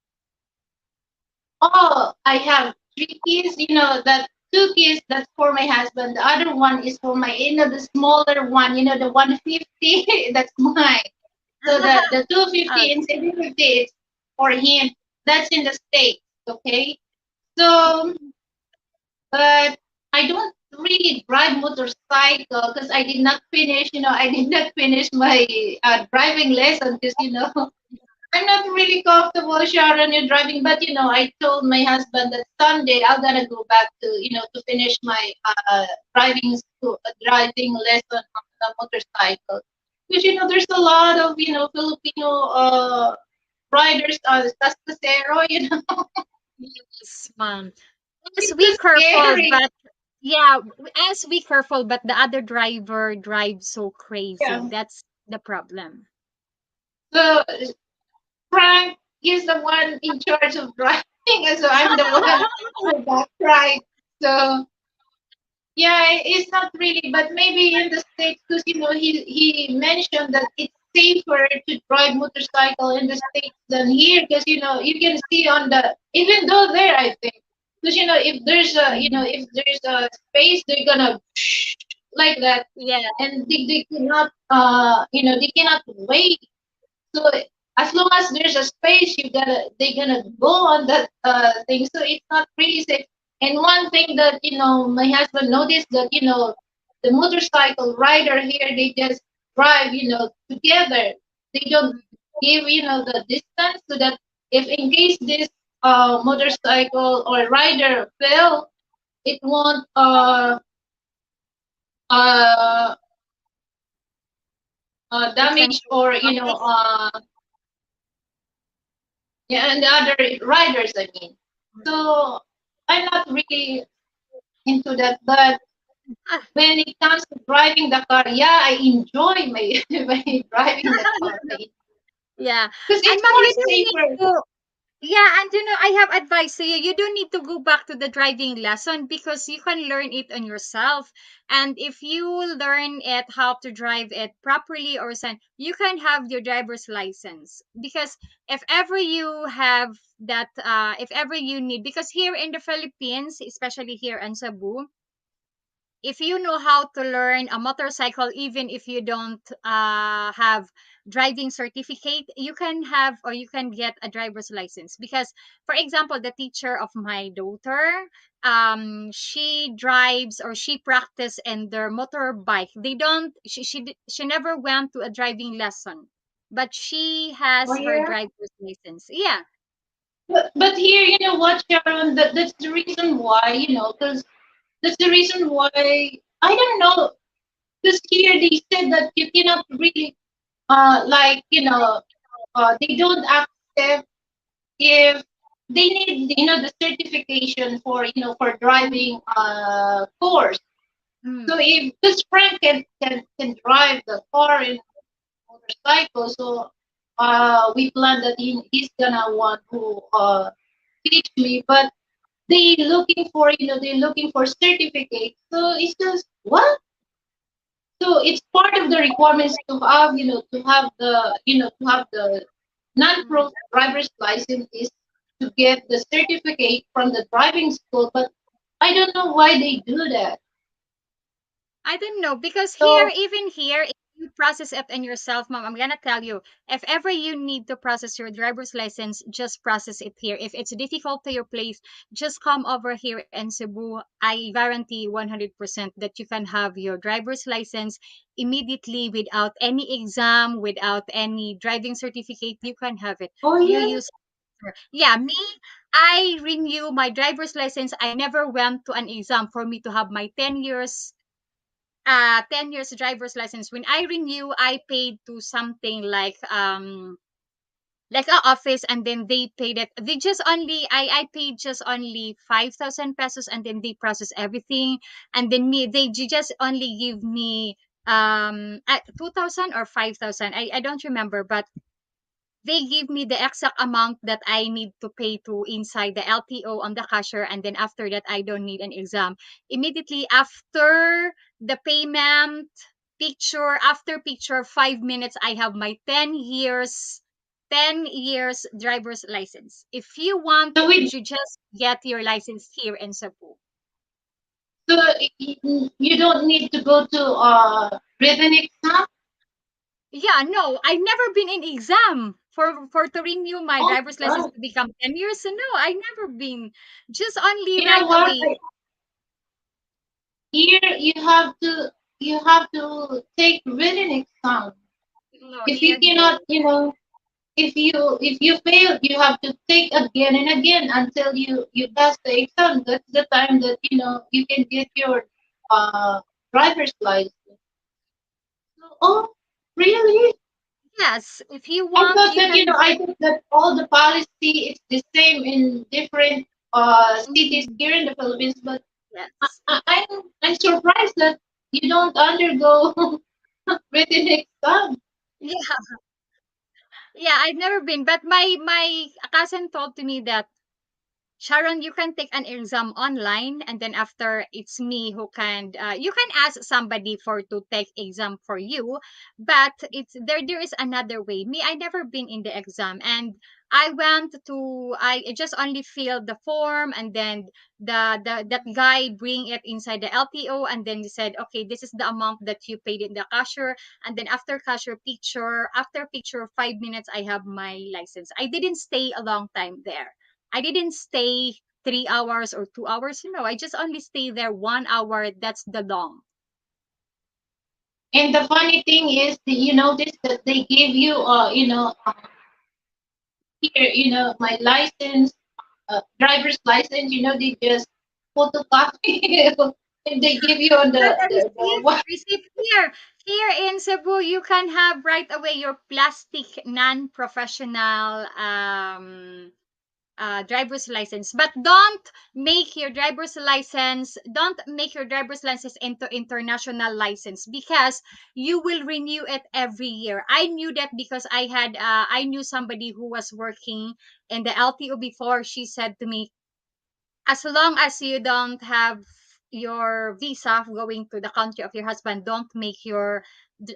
Oh, I have three kids. That two kids that's for my husband. The other one is for my the smaller one. The 150 that's mine. So the 250 and Okay. 750 is for him. That's in the States. Okay. So, but I don't really drive motorcycle because I did not finish. I did not finish my driving lesson because I'm not really comfortable, Sharon, in driving. But I told my husband that someday I'm gonna go back to to finish my driving school, driving lesson on the motorcycle. Because there's a lot of Filipino riders, tascasero. Yes, ma'am. As It's we so careful, scary. but yeah, as we careful, but the other driver drives so crazy. Yeah. That's the problem. So Frank is the one in charge of driving, and so I'm the one who got right. So yeah, it's not really, but maybe in the States, because he mentioned that it's safer to drive motorcycle in the States than here, because you can see on the even though there I think, because if there's a Mhm. if there's a space, they're gonna like that, Yeah. and they cannot they cannot wait. So as long as there's a space, they're gonna go on that thing. So it's not really safe. And one thing that my husband noticed that the motorcycle rider here they just drive together. They don't give the distance so that if in case this motorcycle or rider fell, it won't uh, It can damage or traumatic. yeah, and the other riders, I mean. So I'm not really into that, but Ah, when it comes to driving the car, yeah, I enjoy my, my driving the car because yeah. And it's ma'am, you more don't need safer. to. Yeah, and I have advice to you. You don't need to go back to the driving lesson because you can learn it on yourself. And if you learn it how to drive it properly or something, you can have your driver's license. Because if ever you have that, if ever you need, because here in the Philippines, especially here in Cebu, if you know how to learn a motorcycle, even if you don't have driving certificate, you can have or you can get a driver's license. Because for example, the teacher of my daughter, she drives or she practice in their motorbike. They don't she never went to a driving lesson, but she Oh has her yeah. driver's license. Yeah. But here, you know what, Sharon? That's the reason why, because that's the reason why I don't know. Because here they said that you cannot really, like, they don't accept if they need the certification for for driving course. So Mm. if this friend can drive the car and motorcycle, so we plan that he's gonna want to teach me, but they're looking for certificate. So it's just what? So it's part of the requirements to have to have the to have the Mm. non-pro driver's license to get the certificate from the driving school, but I don't know why they do that. I don't know because here, So, even here, if you process it in yourself, mom, I'm gonna tell you, if ever you need to process your driver's license, just process it here. If it's difficult to your place, just come over here in Cebu. I guarantee 100% that you can have your driver's license immediately without any exam, without any driving certificate. You can have it. oh You yeah, use yeah, me, I renew my driver's license. I never went to an exam for me to have my 10 years 10 years driver's license. When I renew, I paid to something like a office, and then they paid it. They just only I paid just only 5,000 pesos, and then they process everything, and then me they just only give me 2,000 or 5,000. I don't remember, but they give me the exact amount that I need to pay to inside the LTO on the cashier, and then after that I don't need an exam. Immediately after the payment, after picture 5 minutes, I have my 10 years driver's license. If you want, so we you just get your license here in Cebu. so you don't need to go to written exam. Yeah, no, I've never been in exam for to renew my Oh driver's license God, to become 10 years. So no, I never been. Just only you know right what? away. Here you have to take written exam. No, If you here cannot, no. if you fail, you have to take again and again until you pass the exam. That's the time that you can get your uh driver's license. So, oh, really? Yes, if you I want, thought you that can I just. thought that all the policy is the same in different cities Mm, here in the Philippines, but yes. I'm surprised that you don't undergo written exam. Yeah, yeah. I've never been, but my cousin told to me that Sharon, you can take an exam online, and then after it's me who can. You can ask somebody for to take exam for you, but it's there. There is another way. Me, I never been in the exam, and I went to. I just only filled the form, and then the that guy bring it inside the LTO, and then he said, okay, this is the amount that you paid in the cashier, and then after picture 5 minutes, I have my license. I didn't stay a long time there. I didn't stay 3 hours or 2 hours. No, I just only stay there 1 hour. That's the long. And the funny thing is, that you notice that they give you, here, my license, driver's license. They just photocopy and they give you on But the a the what? receipt here. Here in Cebu, you can have right away your plastic non-professional driver's license, but don't make your driver's license into international license, because you will renew it every year. I knew that because I knew somebody who was working in the LTO before. She said to me, as long as you don't have your visa going to the country of your husband, don't make your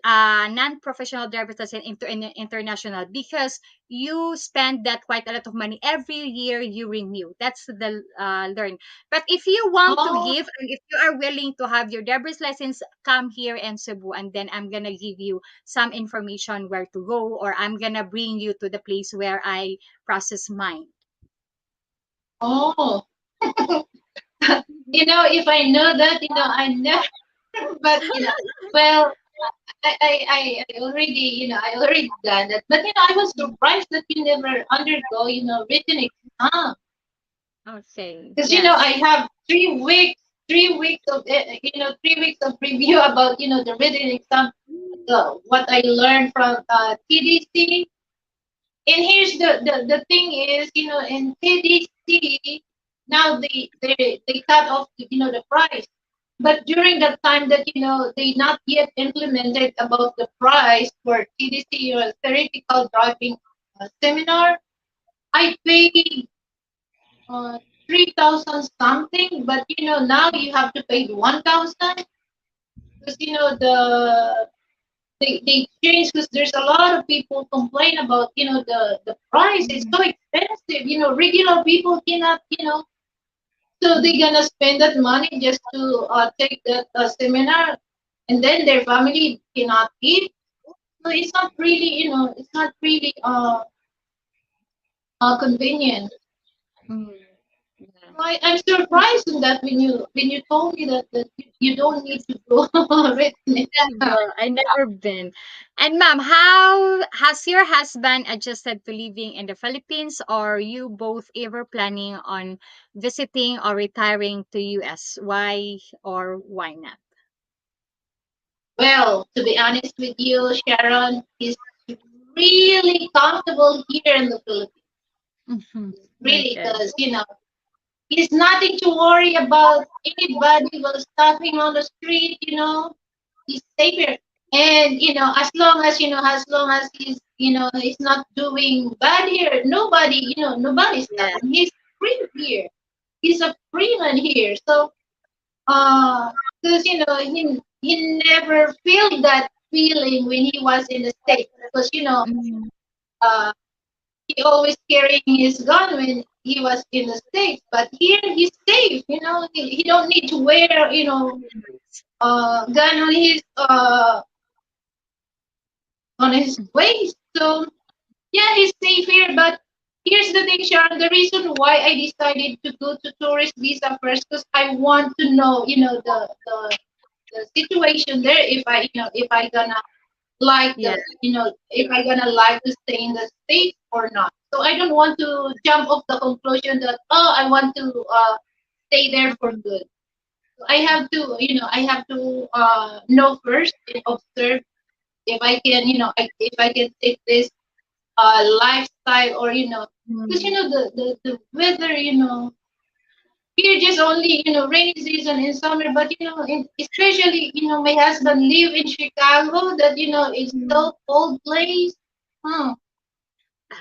non-professional driver's license into an international, because you spend that quite a lot of money every year you renew. That's the learn. But if you want to Oh, give, and if you are willing to have your driver's license, come here in Cebu, and then I'm gonna give you some information where to go, or I'm gonna bring you to the place where I process mine. oh. If I know that, I never. But well, I already, I already done that. But I was surprised that you never undergo, written exam. Okay. Because I Yes. have 3 weeks, 3 weeks of 3 weeks of review about the written exam, what I learned from TDC. And here's the thing is, in TDC now they cut off the price. But during the time that they not yet implemented about the price for TDC or theoretical driving seminar, I paid 3,000 something. But now you have to pay 1,000, because the they change because there's a lot of people complain about the price. It's Mhm. so expensive. Regular people cannot, so they're gonna spend that money just to take that seminar, and then their family cannot eat. So it's not really, it's not really convenient. Mhm. Yeah. So I'm surprised in that when you told me that you don't need to go written. Never. I never been. And ma'am, how has your husband adjusted to living in the Philippines, or you both ever planning on visiting or retiring to US? Why or why not? Well, to be honest with you, Sharon is really comfortable here in the Philippines. Hmm. Really, Okay. because he's nothing to worry about. Anybody will stop him on the street. He's safe here. And as long as he's not doing bad here, nobody stop Yeah. him. He's free here. He's a free man here. So uh because he never felt that feeling when he was in the States, because Mm. uh he always carrying his gun when he was in the States. But here he's safe. He don't need to wear gun on his waist. So yeah, he's safe here. But here's the thing, Sharon. The reason why I decided to go to tourist visa first, because I want to know, the situation there. If I gonna like Yeah. if I gonna like to stay in the States or not. So I don't want to jump off the conclusion that, I want to stay there for Mhm. good. So I have to know first and observe if I can, if I can take this lifestyle, or because Mm. the weather, here just only rainy season in summer. But especially my husband live in Chicago, that it's Mm. so cold place. Hmm.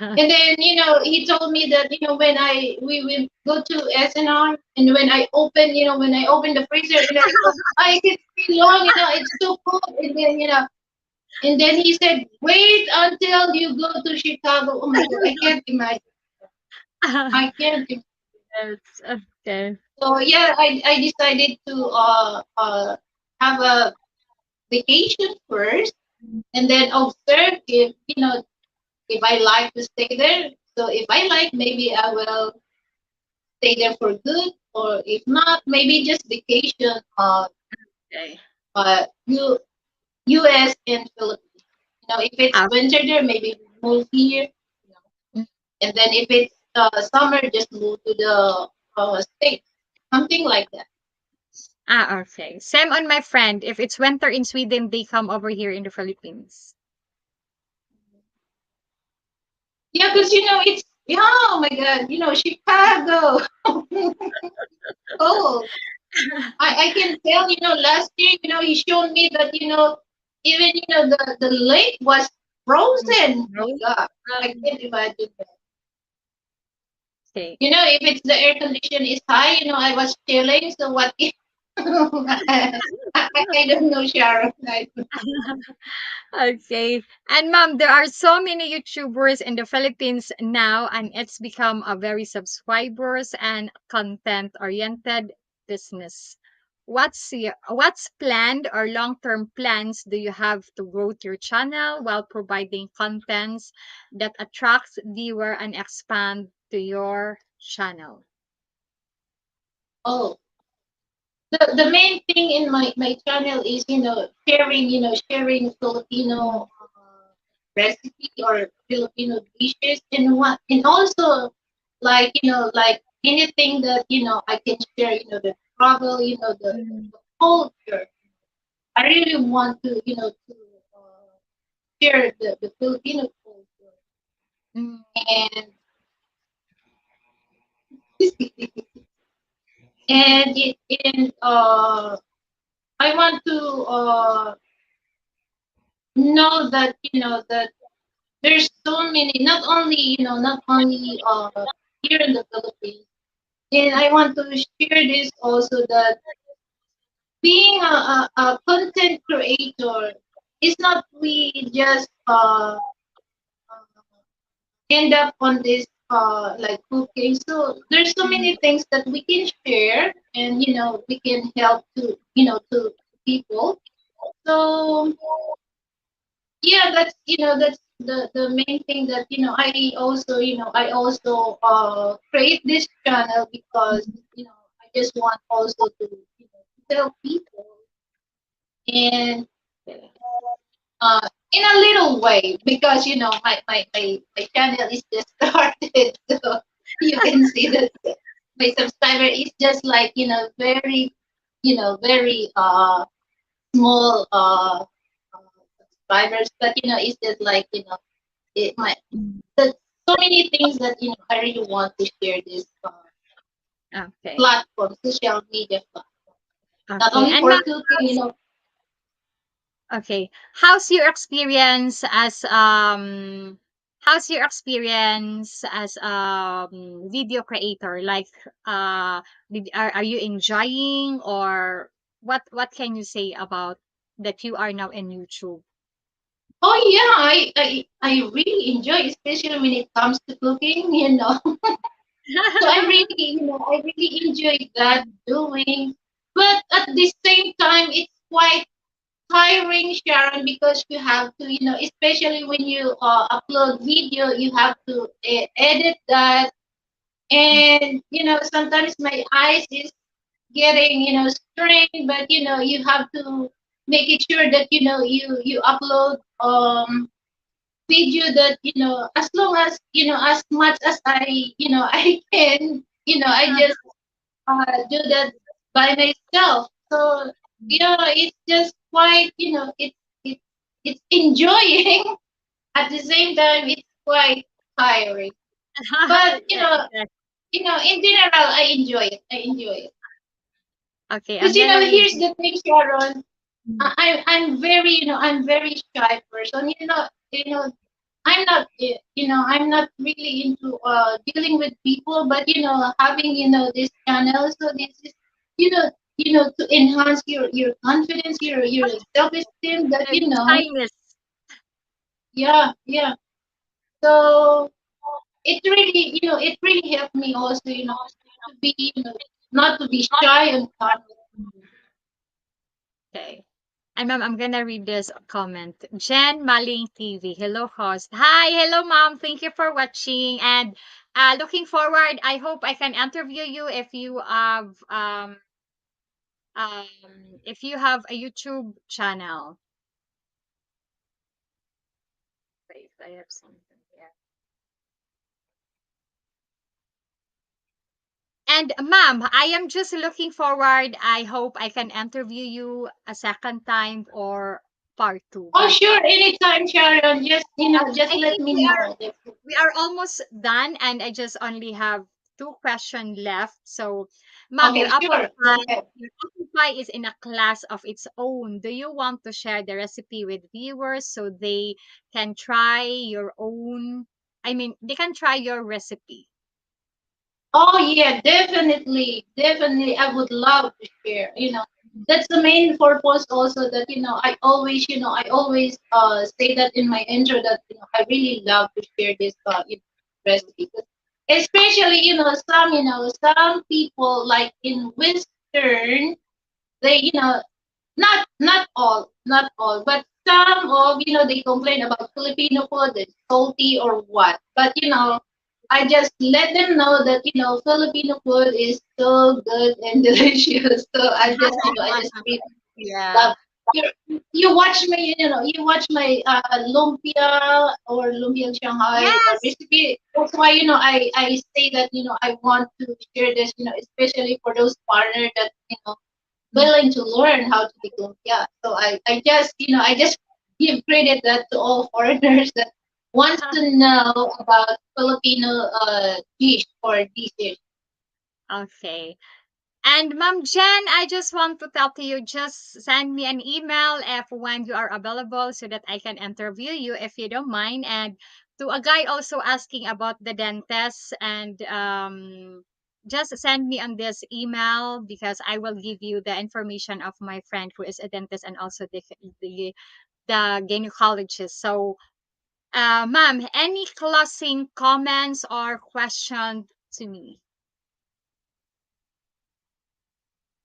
And then he told me that when we will go to SNR, and when I open the freezer, I can feel long, it's so cold. And then he said, wait until you go to Chicago. Oh my God, I can't imagine. I can't imagine. Yes. Okay. So yeah, I decided to have a vacation first, and then observe if I like to stay there. So if I like, maybe I will stay there for good, or if not, maybe just vacation Okay. U, US and Philippines. If it's Ah, winter there, maybe move here. mm. And then if it's summer, just move to the States. Something like that. Okay. Same on my friend. If it's winter in Sweden, they come over here in the Philippines. Yeah, because it's, yeah, oh my God, Chicago. Oh, I can tell, last year, he showed me that, even, the lake was Mm. frozen. My No? God, I can't imagine that. Okay. If it's the air condition is high, I was chilling. So what if, I don't know, Sharon. Okay. And ma'am, there are so many YouTubers in the Philippines now, and it's become a very subscribers and content oriented business. What's planned or long-term plans do you have to grow your channel while providing contents that attracts viewer and expand to your channel? Oh, the main thing in my channel is sharing Mm. Filipino recipe or Filipino dishes, and also like anything that I can share, the travel, Mm. the culture. I really want to share the Filipino culture. Mm. And and I want to know that there's so many, not only here in the Philippines. And I want to share this also, that being a content creator, it's not we just end up on this like cooking. So there's so many things that we can share, and we can help to to people. So yeah, that's the main thing that I also create this channel because I just want also to tell people, and Okay. in a little way, because my channel is just started, so you can see that my subscriber is just like very very small subscribers, but it's just like it my there's so many things that I really want to share this Okay. platform, social media platform, not Okay. only And ma'am, for cooking, okay. How's your experience as video creator? Like are you enjoying, or what can you say about that you are now in YouTube? oh yeah, I really enjoy, especially when it comes to cooking, So I really, I really enjoy that doing. But at the same time, it's quite tiring, Sharon, because you have to, especially when you upload video, you have to edit that. And, sometimes my eyes is getting, strained, but, you have to make it sure that, you upload video that, as long as, as much as I can, I just do that by myself. So it's just quite it's enjoying at the same time it's quite tiring. But in general I enjoy it. I enjoy it Okay, because I'm gonna read here's this. the thing, Sharon. I'm very I'm very shy person. I'm not I'm not really into dealing with people, but having this channel, so this is you know to enhance your confidence, your self esteem. That Shyness. yeah, yeah. So it really it really helped me also to be not to be shy and confident. Okay. And ma'am, I'm gonna read this comment. Jen Maling TV. Hello, host. Hi, hello, mom. Thank you for watching. And looking forward. I hope I can interview you um if you have a YouTube channel. Wait, I have something here. And ma'am, I am just looking forward. I hope I can interview you a second time or part two. Oh But sure, anytime, Sharon. Just just I let think me know. we are almost done, and I just only have two questions left. So, ma'am, Okay, sure. Go ahead. your apple pie is in a class of its own. Do you want to share the recipe with viewers so they can try your own? I mean, they can try your recipe. Oh yeah, definitely, definitely. I would love to share. That's the main purpose also that I always say that in my intro that I really love to share this recipe. Especially some people like in Western, they not all, but some of they complain about Filipino food, it's salty or what. But I just let them know that Filipino food is so good and delicious. So I just really Yeah. love you. You watch me, you watch my lumpia or lumpia Shanghai Yes. recipe. That's why I say that I want to share this, especially for those partners that willing to learn how to be lumpia. So I just give credit that to all foreigners that wants to know about Filipino dish or dishes. Okay. And Ma'am Jen, I just want to tell to you, just send me an email if when you are available so that I can interview you if you don't mind. And to a guy also asking about the dentist, and just send me on this email because I will give you the information of my friend who is a dentist, and also the the gynecologist. So, ma'am, any closing comments or question to me?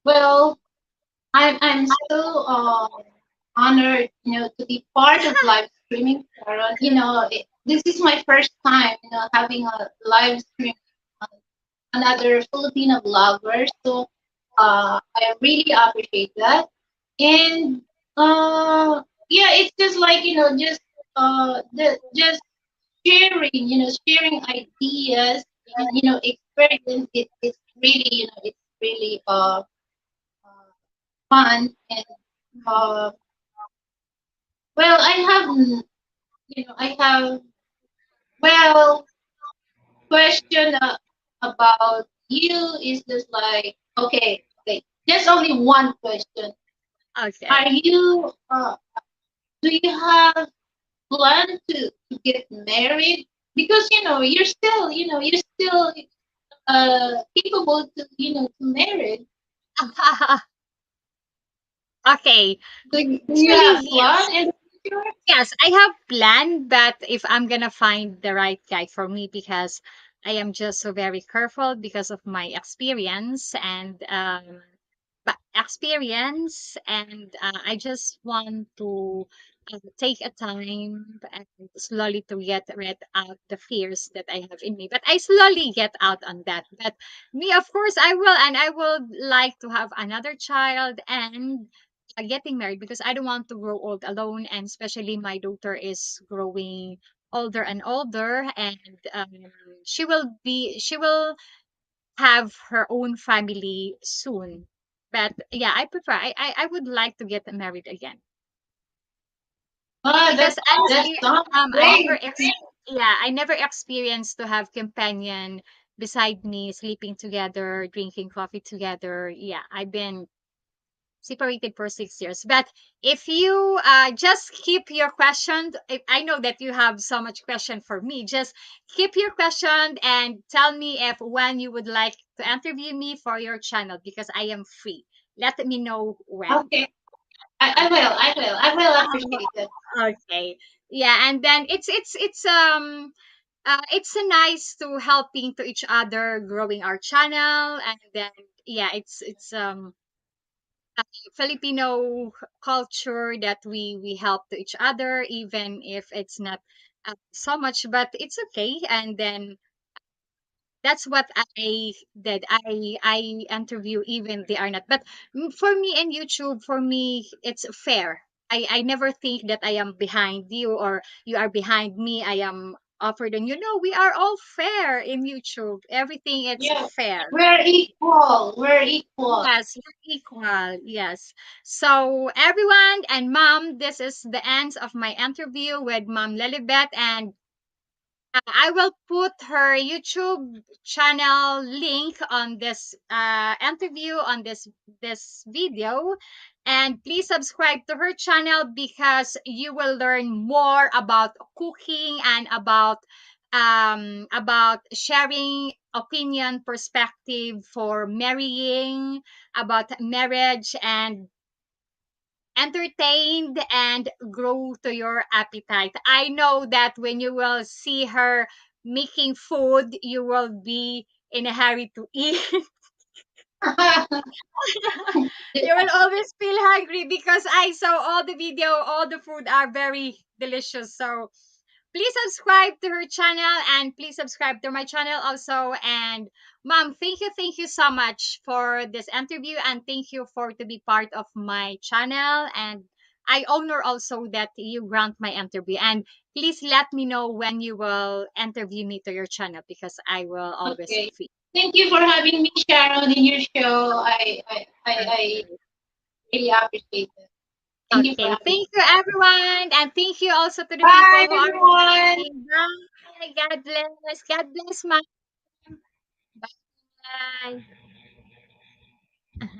Well, I'm so honored, to be part of live streaming, Sharon. This is my first time, having a live stream on another Filipino vlogger. So I really appreciate that. And yeah, it's just like, just sharing, sharing ideas and experience. It's really, it's really fun. And uh, well, I have, well, question about you is just like, okay, okay, just only one question. Okay. Are you do you have plan to get married? Because you're still capable to to marry. Okay. Do you Actually, have yes. plan in the future? Yes, I have planned, but if I'm gonna find the right guy for me, because I am just so very careful because of my experience and I just want to take a time and slowly to get rid out the fears that I have in me. But I slowly get out on that. But me, of course, I will, and I would like to have another child and getting married because I don't want to grow old alone, and especially my daughter is growing older and older, and she will have her own family soon. But yeah, I prefer. I would like to get married again Ah, because that honestly, sounds I never great. yeah, I never experienced to have companion beside me, sleeping together, drinking coffee together. Yeah, I've been separated for 6 years. But if you just keep your question, I know that you have so much question for me. Just keep your question and tell me if when you would like to interview me for your channel because I am free. Let me know when. Okay, I will appreciate it. Okay. Yeah, and then it's a nice to helping to each other growing our channel, and then yeah, it's Filipino culture that we help to each other, even if it's not so much, but it's okay. And then that's what I did. I interview even they are not. But for me in YouTube, for me it's fair. I never think that I am behind you or you are behind me. I am offered, and we are all fair in YouTube. Everything it's Yeah, fair. we're equal. We're equal. Yes, we're equal. Yes. So, everyone and mom, this is the end of my interview with Mom Lilibeth, and I will put her YouTube channel link on this interview on this video, and please subscribe to her channel because you will learn more about cooking and about sharing opinion perspective for marrying, about marriage, and entertained and grow to your appetite. I know that when you will see her making food, you will be in a hurry to eat. You will always feel hungry because I saw all the video, all the food are very delicious. So please subscribe to her channel and please subscribe to my channel also. And mom, thank you so much for this interview and thank you for to be part of my channel. And I honor also that you grant my interview. And please let me know when you will interview me to your channel because I will always Okay. free. Thank you for having me, Sharon, in your show. I Okay. really appreciate it. Thank you for Okay. having me. Thank you everyone. And thank you also to the people Bye, who are everyone. watching. Bye. God bless. God bless, mom. Bye.